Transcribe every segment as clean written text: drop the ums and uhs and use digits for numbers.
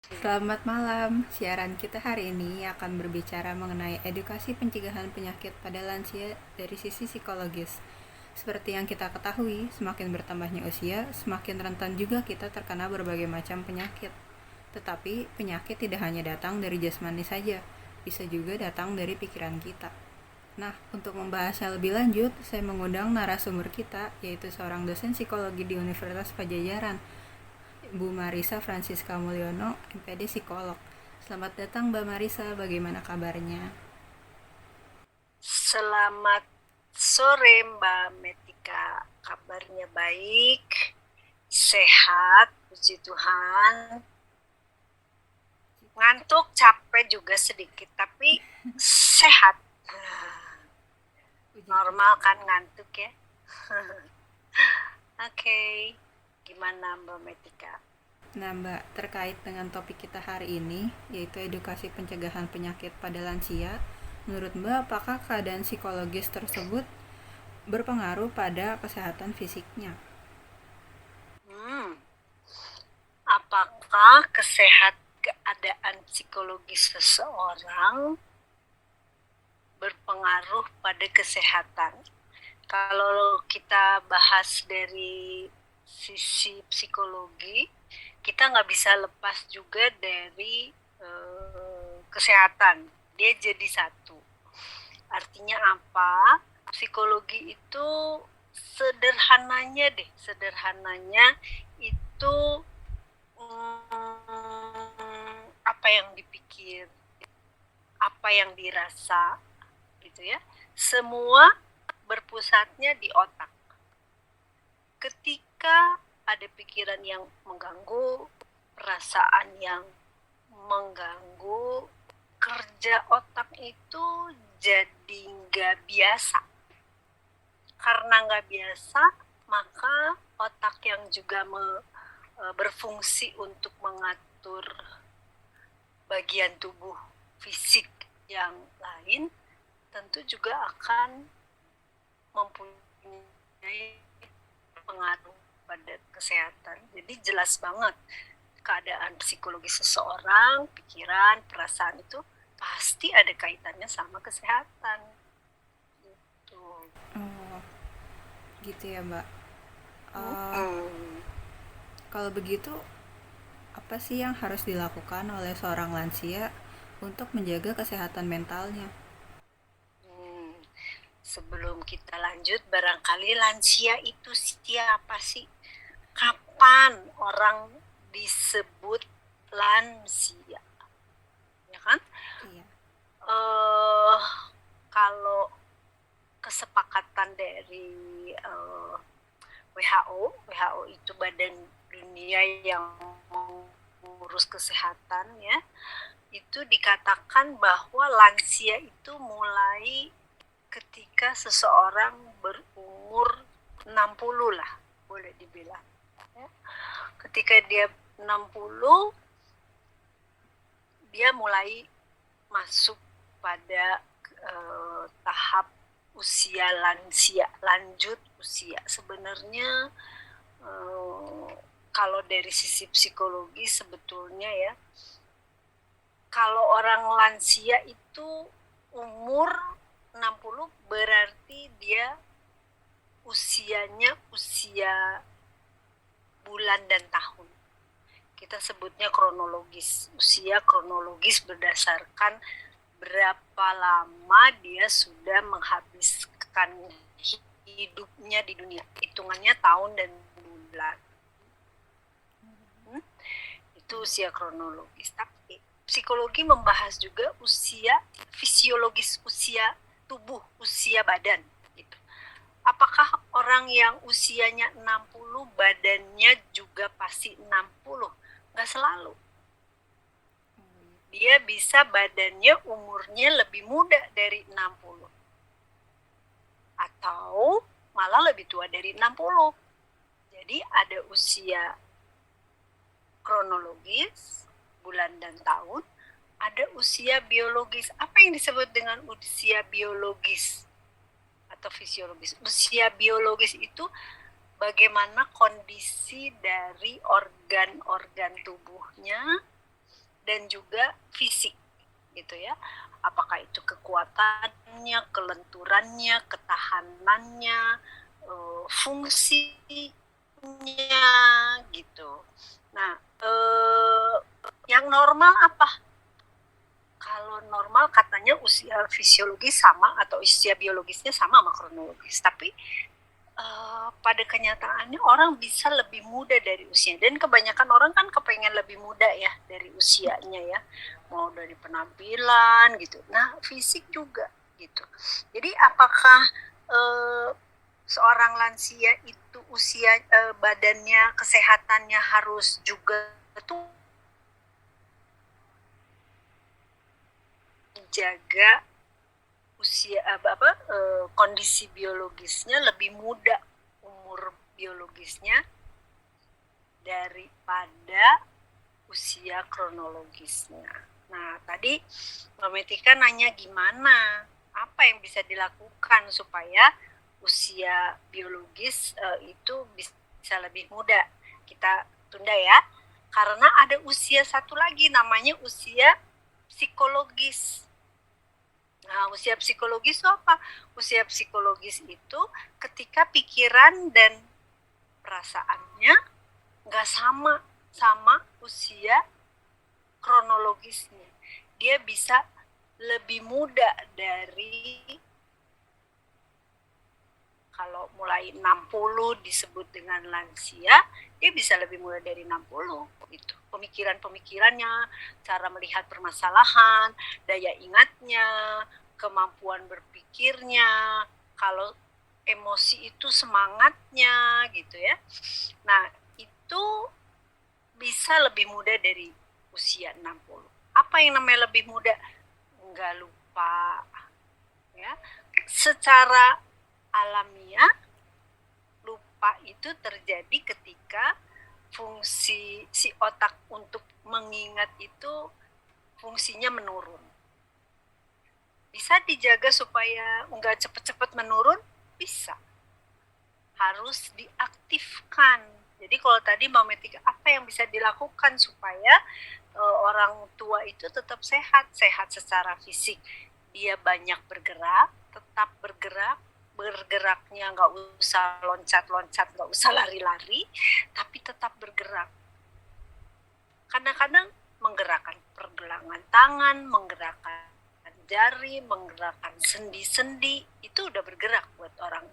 Selamat malam. Siaran kita hari ini akan berbicara mengenai edukasi pencegahan penyakit pada lansia dari sisi psikologis. Seperti yang kita ketahui, semakin bertambahnya usia, semakin rentan juga kita terkena berbagai macam penyakit. Tetapi penyakit tidak hanya datang dari jasmani saja, bisa juga datang dari pikiran kita. Nah, untuk membahasnya lebih lanjut, saya mengundang narasumber kita, yaitu seorang dosen psikologi di Universitas Pajajaran, Bu Marisa Francisca Mulyono, MPD Psikolog. Selamat datang Mbak Marisa, bagaimana kabarnya? Selamat sore Mbak Metika, kabarnya baik, sehat, puji Tuhan. Ngantuk, capek juga sedikit, tapi sehat. Normal kan ngantuk ya. Oke, gimana Mbak Metika? Nah Mbak, terkait dengan topik kita hari ini, yaitu edukasi pencegahan penyakit pada lansia, menurut Mbak apakah keadaan psikologis tersebut berpengaruh pada kesehatan fisiknya? Apakah keadaan psikologis seseorang berpengaruh pada kesehatan? Kalau kita bahas dari sisi psikologi, kita nggak bisa lepas juga dari kesehatan. Dia jadi satu. Artinya apa? Psikologi itu sederhananya itu apa yang dipikir, apa yang dirasa, gitu ya. Semua berpusatnya di otak. Ketika ada pikiran yang mengganggu, perasaan yang mengganggu, kerja otak itu jadi nggak biasa. Karena nggak biasa, maka otak yang juga berfungsi untuk mengatur bagian tubuh fisik yang lain tentu juga akan mempunyai pengaruh pada kesehatan. Jadi jelas banget keadaan psikologis seseorang, pikiran, perasaan itu pasti ada kaitannya sama kesehatan. Gitu. Oh, gitu ya Mbak. Uh, Kalau begitu, apa sih yang harus dilakukan oleh seorang lansia untuk menjaga kesehatan mentalnya? Sebelum kita lanjut, barangkali lansia itu siapa sih? Kapan orang disebut lansia? Ya kan? Iya. Kalau kesepakatan dari WHO itu Badan Dunia yang mengurus kesehatan ya, itu dikatakan bahwa lansia itu mulai ketika seseorang berumur 60 lah, boleh dibilang. Ya. Ketika dia 60, dia mulai masuk pada tahap usia lansia, lanjut usia. Sebenarnya kalau dari sisi psikologi sebetulnya ya, kalau orang lansia itu umur 60 berarti dia usianya usia bulan dan tahun. Kita sebutnya kronologis. Usia kronologis berdasarkan berapa lama dia sudah menghabiskan hidupnya di dunia. Hitungannya tahun dan bulan. Itu usia kronologis. Tapi psikologi membahas juga usia fisiologis, usia tubuh, usia badan. Gitu. Apakah orang yang usianya 60 badannya juga pasti 60? Nggak selalu. Dia bisa badannya umurnya lebih muda dari 60. Atau malah lebih tua dari 60. Jadi ada usia kronologis, bulan dan tahun, ada usia biologis. Apa yang disebut dengan usia biologis atau fisiologis? Usia biologis itu bagaimana kondisi dari organ-organ tubuhnya dan juga fisik gitu ya. Apakah itu kekuatannya, kelenturannya, ketahanannya, fungsinya gitu. Nah, yang normal apa? Kalau normal katanya usia fisiologis sama atau usia biologisnya sama sama kronologis, tapi pada kenyataannya orang bisa lebih muda dari usia, dan kebanyakan orang kan kepengen lebih muda ya dari usianya ya, mau dari penampilan gitu, nah fisik juga gitu. Jadi apakah seorang lansia itu usia badannya, kesehatannya harus juga tuh jaga usia kondisi biologisnya lebih muda, umur biologisnya daripada usia kronologisnya. Nah, tadi Mbak Metika nanya gimana, apa yang bisa dilakukan supaya usia biologis itu bisa lebih muda. Kita tunda ya, karena ada usia satu lagi namanya usia psikologis. Nah, usia psikologis itu apa? Usia psikologis itu ketika pikiran dan perasaannya nggak sama usia kronologisnya. Dia bisa lebih muda dari, kalau mulai 60 disebut dengan lansia, dia bisa lebih muda dari 60 gitu. Pemikiran-pemikirannya, cara melihat permasalahan, daya ingatnya, kemampuan berpikirnya, kalau emosi itu semangatnya gitu ya. Nah, itu bisa lebih muda dari usia 60. Apa yang namanya lebih muda? Nggak lupa ya. Secara alamiah, lupa itu terjadi ketika fungsi si otak untuk mengingat itu fungsinya menurun. Bisa dijaga supaya nggak cepet-cepet menurun? Bisa. Harus diaktifkan. Jadi kalau tadi Mbak Metika, apa yang bisa dilakukan supaya orang tua itu tetap sehat secara fisik? Dia banyak bergerak, tetap bergerak, bergeraknya nggak usah loncat-loncat, nggak usah lari-lari, tapi tetap bergerak. Kadang-kadang menggerakkan pergelangan tangan, menggerakkan jari, menggerakkan sendi-sendi, itu udah bergerak buat orang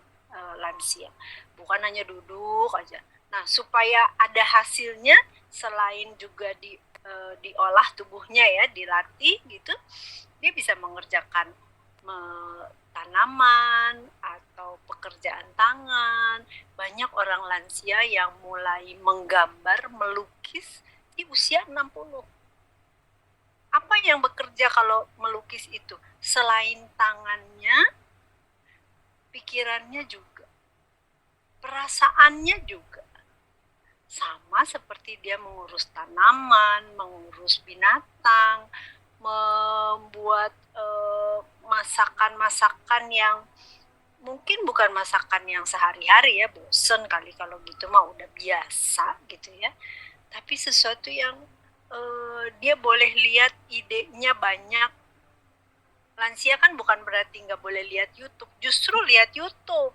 lansia. Bukan hanya duduk aja. Nah, supaya ada hasilnya, selain juga diolah tubuhnya ya, dilatih gitu, dia bisa mengerjakan tanaman atau pekerjaan tangan. Banyak orang lansia yang mulai menggambar, melukis di usia 60. Apa yang bekerja kalau melukis itu? Selain tangannya, pikirannya juga, perasaannya juga. Sama seperti dia mengurus tanaman, mengurus binatang, membuat masakan-masakan yang mungkin bukan masakan yang sehari-hari ya, bosen kali kalau gitu mah udah biasa gitu ya. Tapi sesuatu yang dia boleh lihat idenya banyak. Lansia kan bukan berarti nggak boleh lihat YouTube, justru lihat YouTube.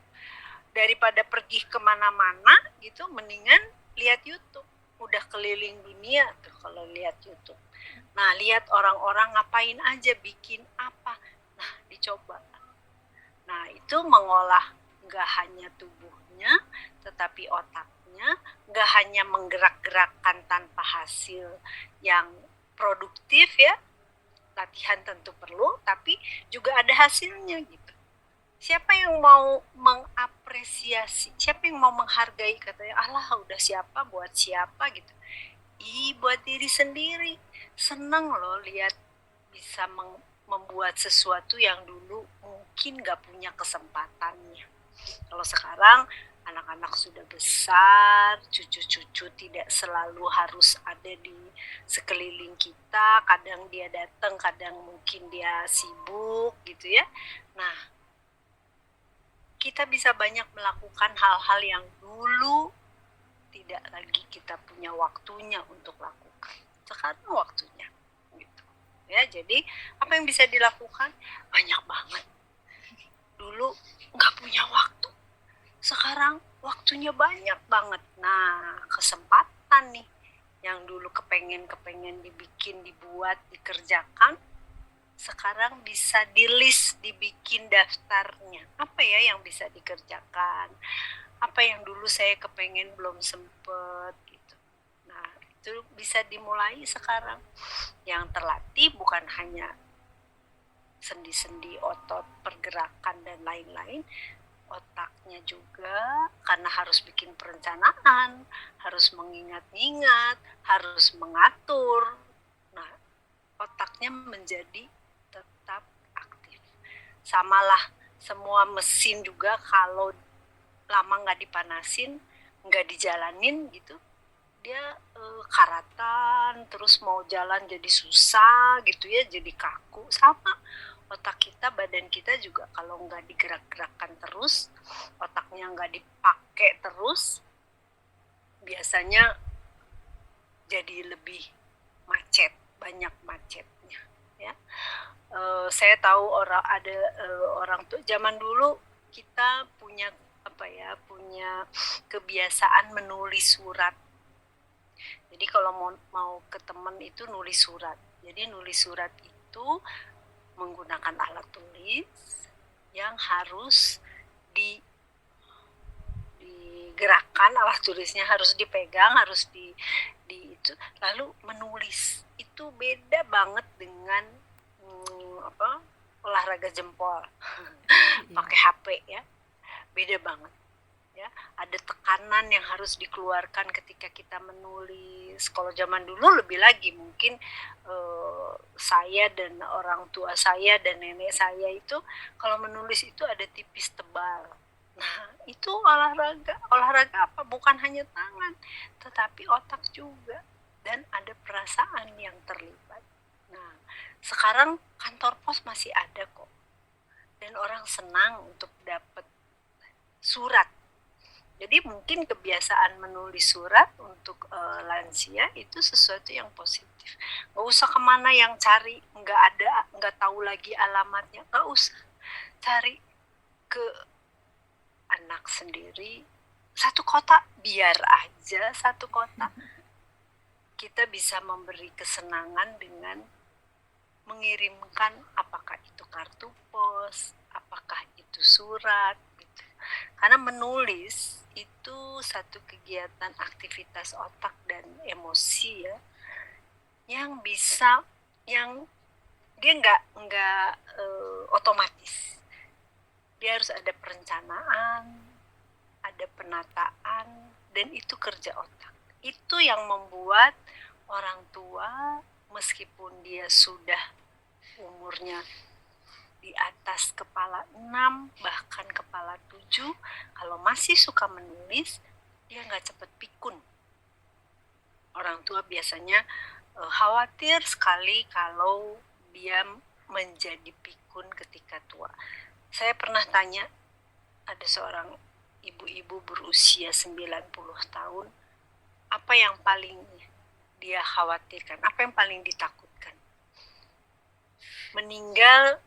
Daripada pergi kemana-mana gitu, mendingan lihat YouTube. Udah keliling dunia tuh kalau lihat YouTube. Nah, lihat orang-orang ngapain aja, bikin apa. Nah, dicoba. Nah, itu mengolah nggak hanya tubuhnya, tetapi otaknya, nggak hanya menggerak-gerakkan tanpa hasil yang produktif ya, latihan tentu perlu, tapi juga ada hasilnya gitu. Siapa yang mau mengapresiasi, siapa yang mau menghargai, katanya Allah udah siapa buat siapa gitu. Buat diri sendiri. Seneng loh lihat bisa membuat sesuatu yang dulu mungkin gak punya kesempatannya. Kalau sekarang anak-anak sudah besar, cucu-cucu tidak selalu harus ada di sekeliling kita, kadang dia datang, kadang mungkin dia sibuk gitu ya. Nah, kita bisa banyak melakukan hal-hal yang dulu tidak lagi kita punya waktunya untuk lakukan. Sekarang waktunya. ya. Jadi apa yang bisa dilakukan? Banyak banget. Dulu nggak punya waktu, sekarang waktunya banyak banget. Nah, kesempatan nih yang dulu kepengen dibikin, dibuat, dikerjakan, sekarang bisa di list, dibikin daftarnya. Apa ya yang bisa dikerjakan? Apa yang dulu saya kepengen belum sempet gitu. Nah, itu bisa dimulai sekarang. Yang terlatih bukan hanya sendi-sendi, otot, pergerakan, dan lain-lain, otaknya juga, karena harus bikin perencanaan, harus mengingat-ingat, harus mengatur. Nah, otaknya menjadi tetap aktif. Samalah semua mesin juga, kalau lama nggak dipanasin, nggak dijalanin gitu, dia karatan, terus mau jalan jadi susah gitu ya, jadi kaku. Sama otak kita, badan kita juga kalau nggak digerak-gerakkan terus, otaknya nggak dipakai terus, biasanya jadi lebih macet, banyak macetnya ya. Saya tahu orang tuh zaman dulu kita punya punya kebiasaan menulis surat. Jadi kalau mau ke teman itu nulis surat. Jadi nulis surat itu menggunakan alat tulis yang harus digerakkan, alat tulisnya harus dipegang, harus di itu, lalu menulis. Itu beda banget dengan olahraga jempol pakai HP ya, beda banget ya. Ada tekanan yang harus dikeluarkan ketika kita menulis. Kalau zaman dulu lebih lagi, mungkin saya dan orang tua saya dan nenek saya itu kalau menulis itu ada tipis tebal. Nah, itu olahraga apa? Bukan hanya tangan, tetapi otak juga, dan ada perasaan yang terlibat. Nah, sekarang kantor pos masih ada kok, dan orang senang untuk dapat surat. Jadi mungkin kebiasaan menulis surat untuk lansia itu sesuatu yang positif. Nggak usah kemana yang cari, nggak tahu lagi alamatnya, nggak usah. Cari ke anak sendiri, satu kota, biar aja satu kota. Kita bisa memberi kesenangan dengan mengirimkan, apakah itu kartu pos, apakah itu surat gitu. Karena menulis itu satu kegiatan aktivitas otak dan emosi ya, yang bisa, yang dia nggak otomatis. Dia harus ada perencanaan, ada penataan, dan itu kerja otak. Itu yang membuat orang tua, meskipun dia sudah umurnya di atas kepala 6, bahkan kepala 7, kalau masih suka menulis, dia nggak cepat pikun. Orang tua biasanya khawatir sekali kalau dia menjadi pikun ketika tua. Saya pernah tanya, ada seorang ibu-ibu berusia 90 tahun, apa yang paling dia khawatirkan, apa yang paling ditakutkan? Meninggal,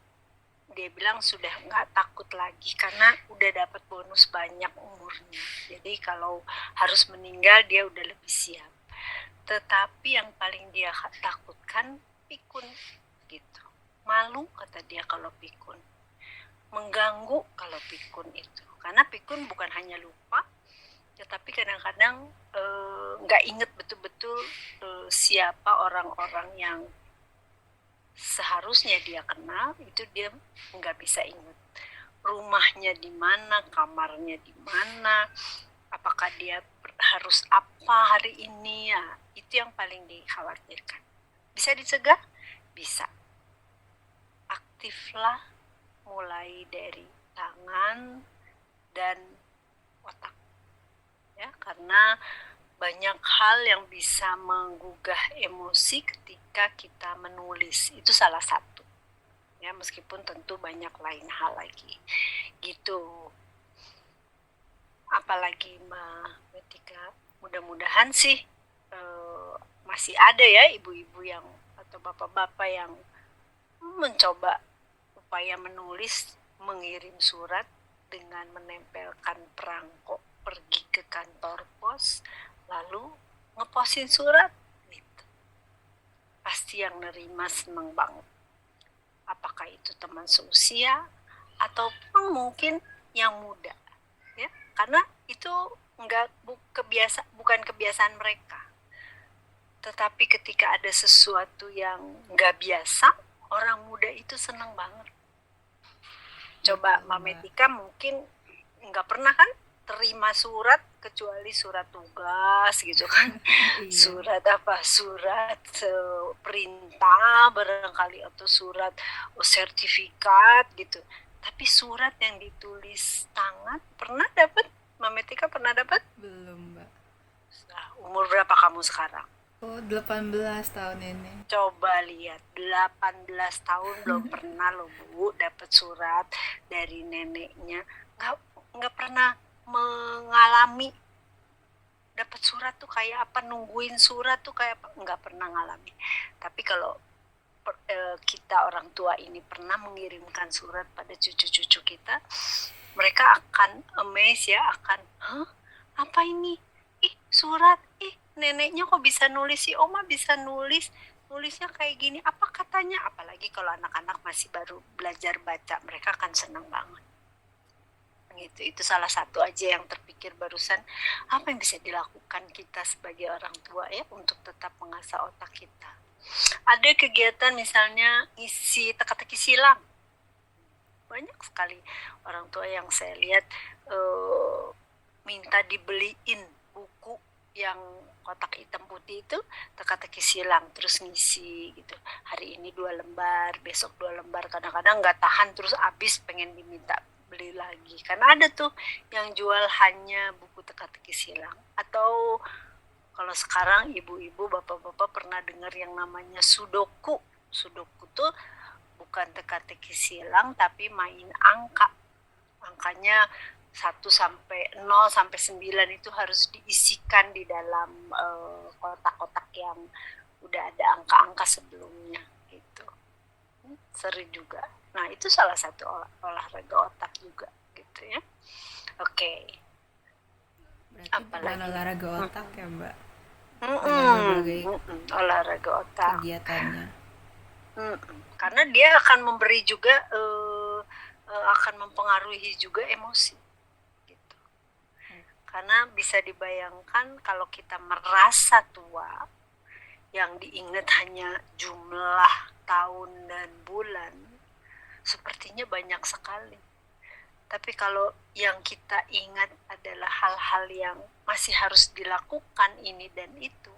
dia bilang sudah nggak takut lagi karena udah dapat bonus banyak umurnya. Jadi kalau harus meninggal dia udah lebih siap. Tetapi yang paling dia takutkan pikun gitu. Malu kata dia kalau pikun. Mengganggu kalau pikun itu. Karena pikun bukan hanya lupa, tetapi kadang-kadang nggak inget betul-betul siapa orang-orang yang seharusnya dia kenal, itu dia nggak bisa ingat. Rumahnya di mana, kamarnya di mana, apakah dia harus apa hari ini, ya itu yang paling dikhawatirkan. Bisa dicegah? Bisa. Aktiflah mulai dari tangan dan otak ya, karena banyak hal yang bisa menggugah emosi ketika kita menulis. Itu salah satu ya, meskipun tentu banyak lain hal lagi gitu. Apalagi ketika mudah-mudahan sih masih ada ya ibu-ibu yang atau bapak-bapak yang mencoba upaya menulis, mengirim surat dengan menempelkan perangko, pergi ke kantor pos, lalu ngeposin surat gitu. Pasti yang nerima seneng banget. Apakah itu teman seusia ataupun mungkin yang muda, ya, karena itu bukan kebiasaan mereka. Tetapi ketika ada sesuatu yang nggak biasa, orang muda itu seneng banget. Coba Mametika mungkin nggak pernah kan terima surat kecuali surat tugas gitu kan. Surat perintah barangkali, atau surat sertifikat gitu. Tapi surat yang ditulis tangan pernah dapat? Mametika pernah dapat? Belum, Mbak. Nah, umur berapa kamu sekarang? Oh, 18 tahun ini. Coba lihat, 18 tahun belum pernah loh Bu dapat surat dari neneknya. Nggak pernah mengalami dapat surat tuh kayak apa, nungguin surat tuh kayak apa, nggak pernah ngalami. Tapi kalau kita orang tua ini pernah mengirimkan surat pada cucu-cucu kita, mereka akan amazed ya, akan, apa ini? Surat, neneknya kok bisa nulis, si oma bisa nulisnya kayak gini, apa katanya? Apalagi kalau anak-anak masih baru belajar baca, mereka akan senang banget gitu. Itu salah satu aja yang terpikir barusan, apa yang bisa dilakukan kita sebagai orang tua ya untuk tetap mengasah otak kita. Ada kegiatan misalnya isi teka-teki silang, banyak sekali orang tua yang saya lihat minta dibeliin buku yang kotak hitam putih itu, teka-teki silang, terus ngisi gitu. Hari ini 2 lembar, besok 2 lembar. Kadang-kadang nggak tahan terus habis, pengen diminta beli lagi. Karena ada tuh yang jual hanya buku teka-teki silang. Atau kalau sekarang ibu-ibu, bapak-bapak pernah dengar yang namanya sudoku. Sudoku tuh bukan teka-teki silang tapi main angka. Angkanya 1 sampai 0 sampai 9 itu harus diisikan di dalam kotak-kotak yang udah ada angka-angka sebelumnya gitu. Seru juga. Nah, itu salah satu olahraga otak juga gitu ya. Oke. Berarti olahraga otak ya, Mbak? Olahraga otak. Kegiatannya. Karena dia akan memberi juga akan mempengaruhi juga emosi. Karena bisa dibayangkan kalau kita merasa tua, yang diingat hanya jumlah tahun dan bulan, sepertinya banyak sekali. Tapi kalau yang kita ingat adalah hal-hal yang masih harus dilakukan ini dan itu,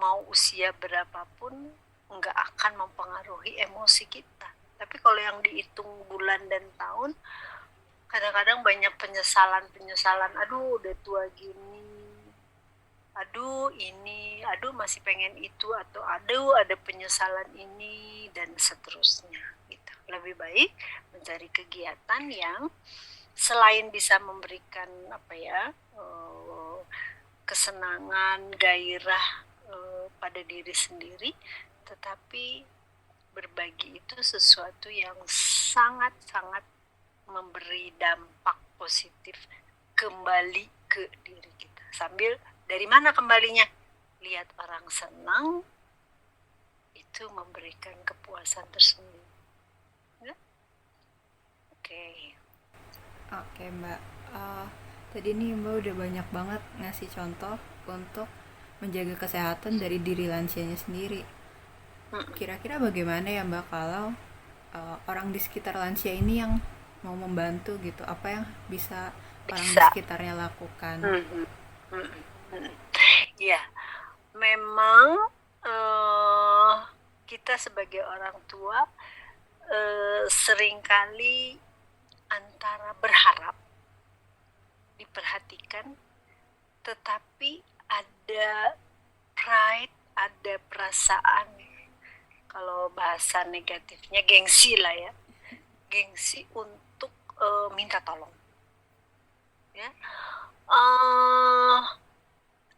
mau usia berapapun nggak akan mempengaruhi emosi kita. Tapi kalau yang dihitung bulan dan tahun, kadang-kadang banyak penyesalan, aduh udah tua gini, aduh ini, aduh masih pengen itu, atau aduh ada penyesalan ini, dan seterusnya gitu. Lebih baik mencari kegiatan yang selain bisa memberikan kesenangan, gairah pada diri sendiri, tetapi berbagi itu sesuatu yang sangat-sangat memberi dampak positif kembali ke diri kita. Sambil dari mana kembalinya? Lihat orang senang, itu memberikan kepuasan tersendiri. Ya? Oke, Mbak. Tadi nih Mbak udah banyak banget ngasih contoh untuk menjaga kesehatan dari diri lansianya sendiri. Kira-kira bagaimana ya Mbak kalau orang di sekitar lansia ini yang mau membantu gitu, apa yang bisa orang di sekitarnya lakukan? Ya, memang kita sebagai orang tua seringkali antara berharap diperhatikan, tetapi ada pride, ada perasaan, kalau bahasa negatifnya gengsi lah ya, gengsi untuk minta tolong ya.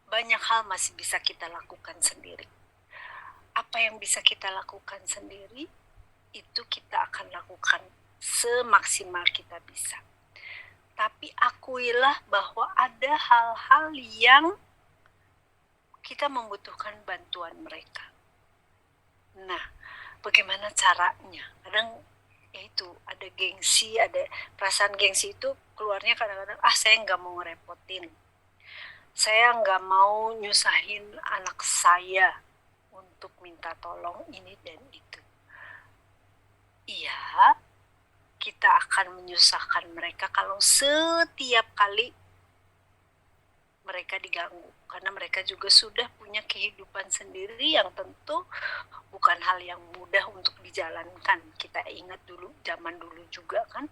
Banyak hal masih bisa kita lakukan sendiri. apa yang bisa kita lakukan sendiri, itu kita akan lakukan semaksimal kita bisa. Tapi akuilah bahwa ada hal-hal yang kita membutuhkan bantuan mereka. Nah, bagaimana caranya? Kadang itu ada gengsi, ada perasaan gengsi itu keluarnya kadang-kadang, saya nggak mau ngerepotin, saya nggak mau nyusahin anak saya untuk minta tolong ini dan itu. Iya, kita akan menyusahkan mereka kalau setiap kali mereka diganggu, karena mereka juga sudah punya kehidupan sendiri yang tentu bukan hal yang mudah untuk dijalankan. Kita ingat dulu, zaman dulu juga kan.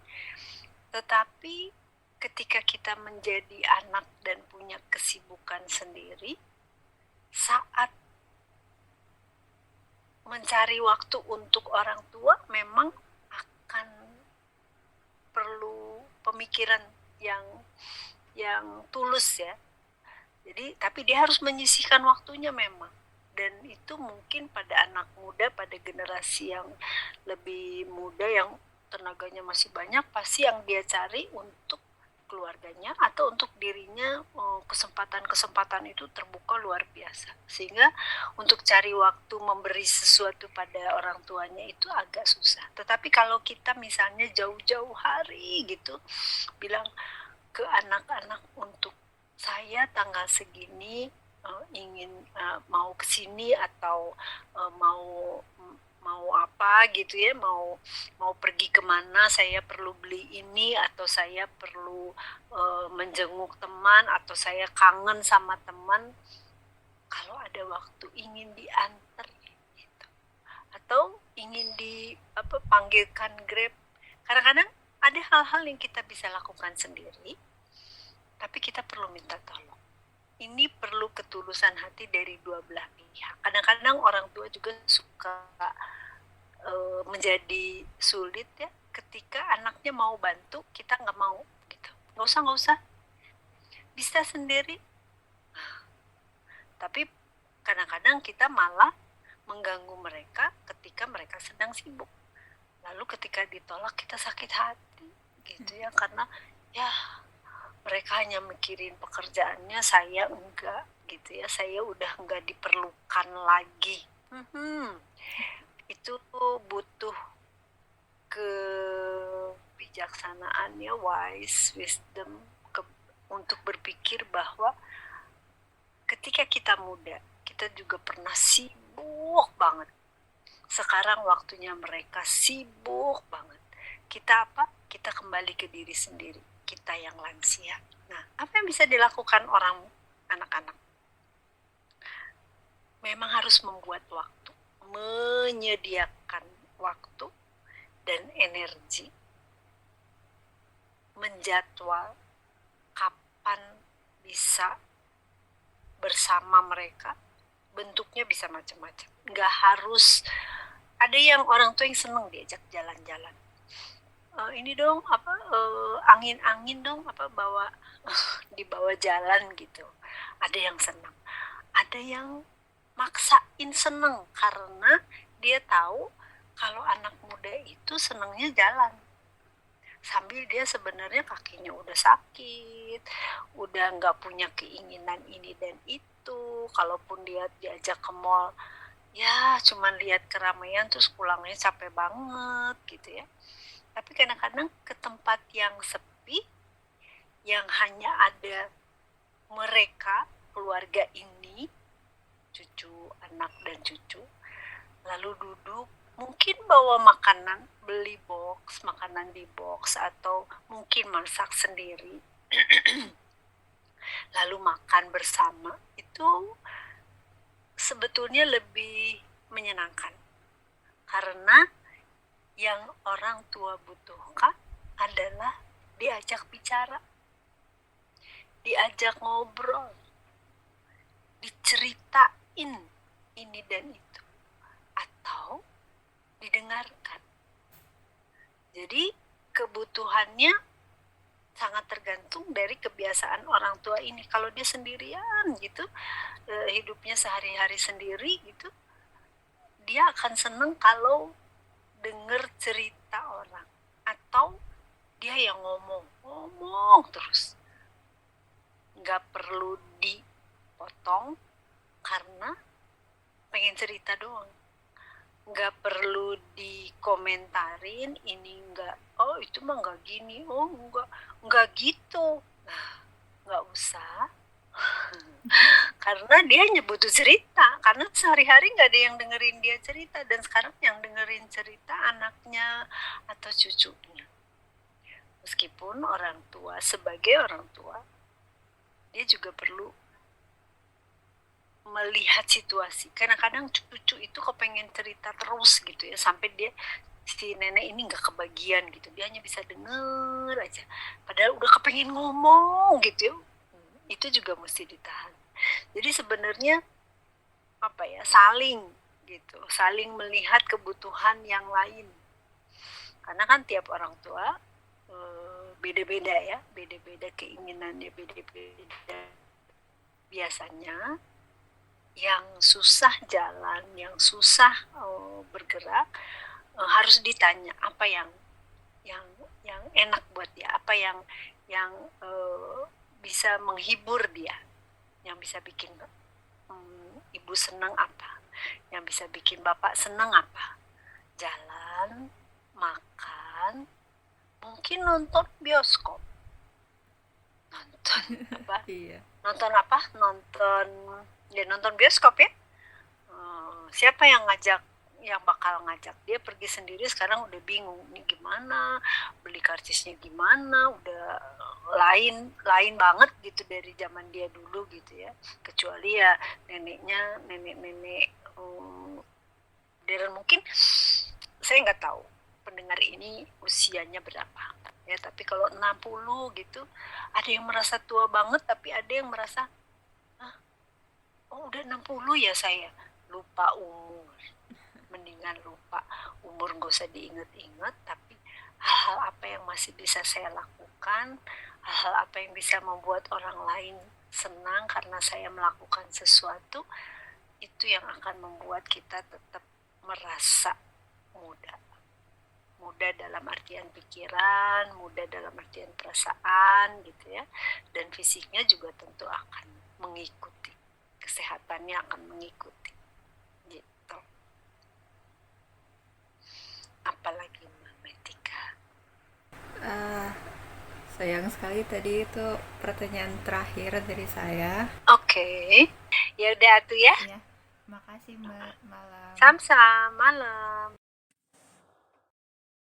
Tetapi ketika kita menjadi anak dan punya kesibukan sendiri, saat mencari waktu untuk orang tua memang akan perlu pemikiran yang tulus ya. Jadi, tapi dia harus menyisihkan waktunya memang. Dan itu mungkin pada anak muda, pada generasi yang lebih muda, yang tenaganya masih banyak, pasti yang dia cari untuk keluarganya atau untuk dirinya, kesempatan-kesempatan itu terbuka luar biasa. Sehingga untuk cari waktu memberi sesuatu pada orang tuanya itu agak susah. Tetapi kalau kita misalnya jauh-jauh hari gitu, bilang ke anak-anak untuk saya tanggal segini ingin mau kesini atau mau apa gitu ya, mau pergi kemana, saya perlu beli ini atau saya perlu menjenguk teman atau saya kangen sama teman, kalau ada waktu ingin diantar gitu, atau ingin panggilkan Grab. Kadang-kadang ada hal-hal yang kita bisa lakukan sendiri, tapi kita perlu minta tolong. Ini perlu ketulusan hati dari dua belah pihak. Kadang-kadang orang tua juga suka menjadi sulit ya, ketika anaknya mau bantu, kita nggak mau gitu. Nggak usah, bisa sendiri. Tapi kadang-kadang kita malah mengganggu mereka ketika mereka sedang sibuk. Lalu ketika ditolak kita sakit hati gitu ya, karena ya mereka hanya mikirin pekerjaannya, saya enggak gitu ya, saya udah enggak diperlukan lagi. Itu butuh kebijaksanaan ya, wise wisdom, untuk berpikir bahwa ketika kita muda, kita juga pernah sibuk banget. Sekarang waktunya mereka sibuk banget. Kita apa? Kita kembali ke diri sendiri. Kita yang lansia. Nah, apa yang bisa dilakukan anak-anak? Memang harus membuat waktu, menyediakan waktu dan energi, menjadwal kapan bisa bersama mereka. Bentuknya bisa macam-macam. Nggak harus, ada yang orang tua yang seneng diajak jalan-jalan. Ini dong angin-angin dong dibawa jalan gitu. Ada yang senang, ada yang maksain seneng karena dia tahu kalau anak muda itu senangnya jalan, sambil dia sebenarnya kakinya udah sakit, udah nggak punya keinginan ini dan itu. Kalaupun dia diajak ke mall, ya cuman lihat keramaian terus pulangnya capek banget gitu ya. Tapi kadang-kadang ke tempat yang sepi, yang hanya ada mereka, keluarga ini, cucu, anak dan cucu, lalu duduk, mungkin bawa makanan, beli box, makanan di box, atau mungkin masak sendiri, lalu makan bersama, itu sebetulnya lebih menyenangkan. Karena yang orang tua butuhkan adalah diajak bicara, diajak ngobrol, diceritain ini dan itu, atau didengarkan. Jadi kebutuhannya sangat tergantung dari kebiasaan orang tua ini. Kalau dia sendirian gitu, hidupnya sehari-hari sendiri gitu, dia akan seneng kalau denger cerita orang, atau dia yang ngomong terus, nggak perlu dipotong karena pengen cerita doang, nggak perlu dikomentarin, ini nggak, oh itu mah nggak gini, oh nggak gitu, nah nggak usah. Karena dia hanya butuh cerita, karena sehari-hari nggak ada yang dengerin dia cerita, dan sekarang yang dengerin cerita anaknya atau cucunya. Meskipun orang tua, sebagai orang tua, dia juga perlu melihat situasi. Kadang-kadang cucu itu kepengen cerita terus gitu ya, sampai dia, si nenek ini nggak kebagian gitu, dia hanya bisa denger aja, padahal udah kepengen ngomong gitu ya. Itu juga mesti ditahan. Jadi sebenarnya apa ya, saling gitu, saling melihat kebutuhan yang lain, karena kan tiap orang tua beda-beda ya, beda-beda keinginannya, beda-beda. Biasanya yang susah jalan, yang susah bergerak, harus ditanya apa yang enak buat dia, apa yang bisa menghibur dia, yang bisa bikin ibu senang apa, yang bisa bikin bapak senang apa. Jalan, makan, mungkin nonton bioskop, nonton apa, Iya. nonton apa, nonton bioskop ya. Siapa yang bakal ngajak dia pergi sendiri? Sekarang udah bingung nih, gimana beli karcisnya, gimana, udah lain banget gitu dari zaman dia dulu gitu ya. Kecuali ya nenek modern, mungkin saya nggak tahu pendengar ini usianya berapa ya, tapi kalau 60 gitu, ada yang merasa tua banget, tapi ada yang merasa oh udah 60 ya saya, lupa umur. Mendingan lupa umur, gak usah diinget-inget, tapi hal-hal apa yang masih bisa saya lakukan, hal-hal apa yang bisa membuat orang lain senang karena saya melakukan sesuatu, itu yang akan membuat kita tetap merasa muda dalam artian pikiran, muda dalam artian perasaan gitu ya, dan fisiknya juga tentu akan mengikuti, kesehatannya akan mengikuti gitu. Apalagi Mbak Metika? Sayang sekali tadi itu pertanyaan terakhir dari saya. Oke. Ya udah tuh ya. Ya, makasih Mbak. Malam. Sam-sam, malam.